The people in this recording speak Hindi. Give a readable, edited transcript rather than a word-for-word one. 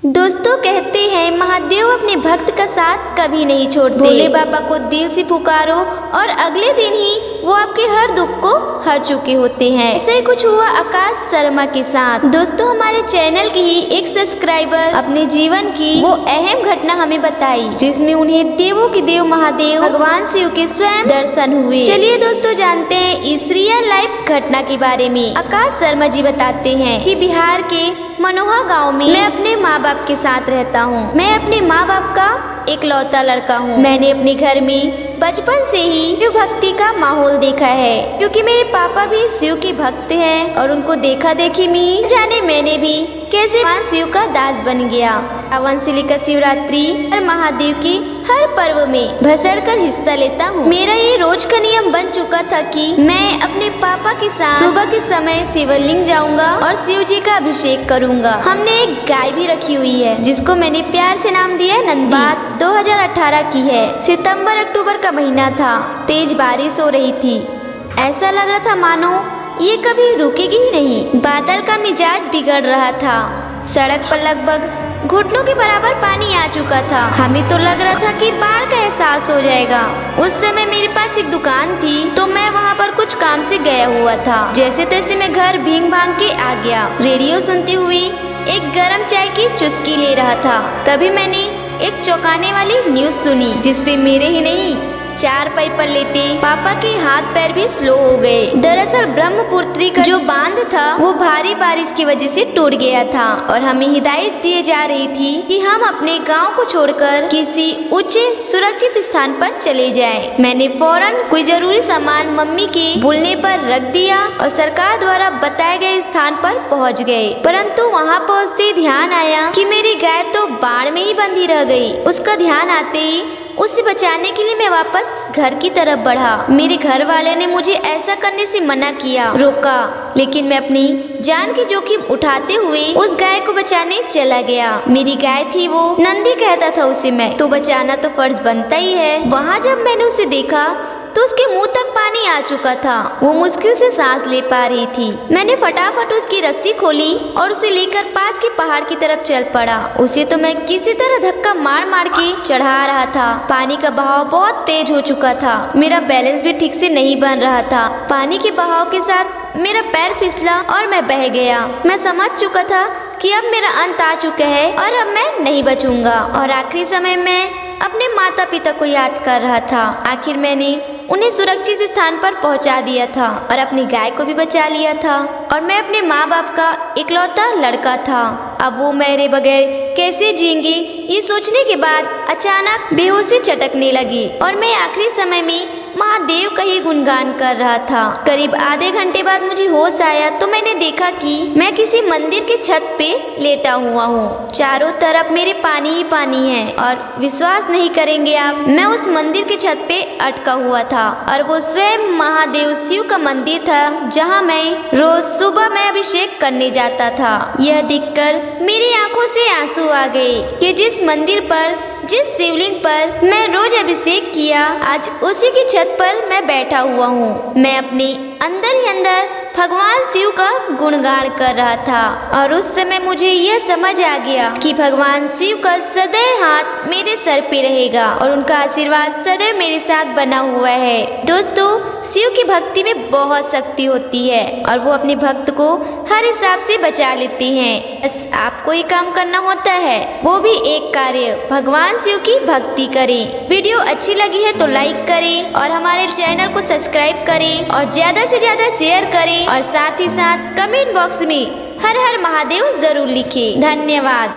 दोस्तों कहते हैं महादेव अपने भक्त का साथ कभी नहीं छोड़ते। भोले बाबा को दिल से पुकारो और अगले दिन ही वो आपके हर दुख को हर चुके होते हैं। ऐसा ही कुछ हुआ आकाश शर्मा के साथ। दोस्तों हमारे चैनल की ही एक सब्सक्राइबर अपने जीवन की वो अहम घटना हमें बताई जिसमें उन्हें देवों के देव महादेव भगवान शिव के स्वयं दर्शन हुए। चलिए दोस्तों जानते हैं इस रियल लाइफ घटना के बारे में। आकाश शर्मा जी बताते हैं कि बिहार के मनोहा गांव में मैं अपने माँ बाप के साथ रहता हूँ। मैं अपने माँ बाप का इकलौता लड़का हूँ। मैंने अपने घर में बचपन से ही शिव भक्ति का माहौल देखा है क्योंकि मेरे पापा भी शिव के भक्त हैं और उनको देखा देखी में ही जाने मैंने भी कैसे भगवान शिव का दास बन गया। सावन से लेकर शिवरात्रि और महादेव की हर पर्व में भसड़ कर हिस्सा लेता हूँ। मेरा ये रोज का नियम बन चुका था कि मैं अपने पापा के साथ सुबह के समय शिवलिंग जाऊंगा और शिव जी का अभिषेक करूंगा। हमने एक गाय भी रखी हुई है जिसको मैंने प्यार से नाम दिया है नंदी। बात 2018 की है। सितंबर अक्टूबर का महीना था। तेज बारिश हो रही थी। ऐसा लग रहा था मानो ये कभी रुकेगी ही नहीं। बादल का मिजाज बिगड़ रहा था। सड़क पर लगभग घुटनों के बराबर पानी आ चुका था। हमें तो लग रहा था कि बाढ़ का एहसास हो जाएगा। उस समय मेरे पास एक दुकान थी तो मैं वहाँ पर कुछ काम से गया हुआ था। जैसे तैसे मैं घर भींग भांग के आ गया। रेडियो सुनती हुई एक गर्म चाय की चुस्की ले रहा था। तभी मैंने एक चौंकाने वाली न्यूज सुनी जिसपे मेरे ही नहीं चारपाई पर लेटे पापा के हाथ पैर भी स्लो हो गए। दरअसल ब्रह्मपुत्री का जो बांध था वो भारी बारिश की वजह से टूट गया था और हमें हिदायत दी जा रही थी कि हम अपने गांव को छोड़कर किसी उच्च सुरक्षित स्थान पर चले जाएं। मैंने फौरन कोई जरूरी सामान मम्मी के बोलने पर रख दिया और सरकार द्वारा बताए गए स्थान पर पहुंच गए। परंतु वहां पहुंचते ध्यान आया कि मेरी गाय तो बाढ़ में ही बंधी रह गई। उसका ध्यान आते ही उसे बचाने के लिए मैं वापस घर की तरफ बढ़ा। मेरे घर वाले ने मुझे ऐसा करने से मना किया, रोका, लेकिन मैं अपनी जान की जोखिम उठाते हुए उस गाय को बचाने चला गया। मेरी गाय थी वो, नंदी कहता था उसे मैं, तो बचाना तो फर्ज बनता ही है। वहाँ जब मैंने उसे देखा तो उसके मुंह तक पानी आ चुका था। वो मुश्किल से सांस ले पा रही थी। मैंने फटाफट उसकी रस्सी खोली और उसे लेकर पास के पहाड़ की तरफ चल पड़ा। उसे तो मैं किसी तरह धक्का मार मार के चढ़ा रहा था। पानी का बहाव बहुत तेज हो चुका था। मेरा बैलेंस भी ठीक से नहीं बन रहा था। पानी के बहाव के साथ मेरा पैर फिसला और मैं बह गया। मैं समझ चुका था कि अब मेरा अंत आ चुका है और अब मैं नहीं बचूंगा। और आखिरी समय में अपने माता पिता को याद कर रहा था। आखिर मैंने उन्हें सुरक्षित स्थान पर पहुंचा दिया था और अपनी गाय को भी बचा लिया था और मैं अपने माँ बाप का इकलौता लड़का था। अब वो मेरे बगैर कैसे जिएंगे ये सोचने के बाद अचानक बेहोशी चटकने लगी और मैं आखिरी समय में महादेव का ही गुणगान कर रहा था। करीब आधे घंटे बाद मुझे होश आया तो मैंने देखा कि मैं किसी मंदिर के छत पे लेटा हुआ हूँ। चारों तरफ मेरे पानी ही पानी है और विश्वास नहीं करेंगे आप, मैं उस मंदिर के छत पे अटका हुआ था और वो स्वयं महादेव शिव का मंदिर था जहाँ मैं रोज सुबह में अभिषेक करने जाता था। यह देखकर मेरी आंखों से आंसू आ गए कि जिस मंदिर पर, जिस शिवलिंग पर मैं रोज अभिषेक किया, आज उसी की छत पर मैं बैठा हुआ हूँ। मैं अपने अंदर ही अंदर भगवान शिव का गुणगान कर रहा था और उस समय मुझे यह समझ आ गया कि भगवान शिव का सदैव हाथ मेरे सर पे रहेगा और उनका आशीर्वाद सदैव मेरे साथ बना हुआ है। दोस्तों शिव की भक्ति में बहुत शक्ति होती है और वो अपने भक्त को हर हिसाब से बचा लेते हैं। बस आपको ही काम करना होता है, वो भी एक कार्य, भगवान शिव की भक्ति करें। वीडियो अच्छी लगी है तो लाइक करें और हमारे चैनल को सब्सक्राइब करें और ज्यादा से ज्यादा शेयर करें और साथ ही साथ कमेंट बॉक्स में हर हर महादेव जरूर लिखें। धन्यवाद।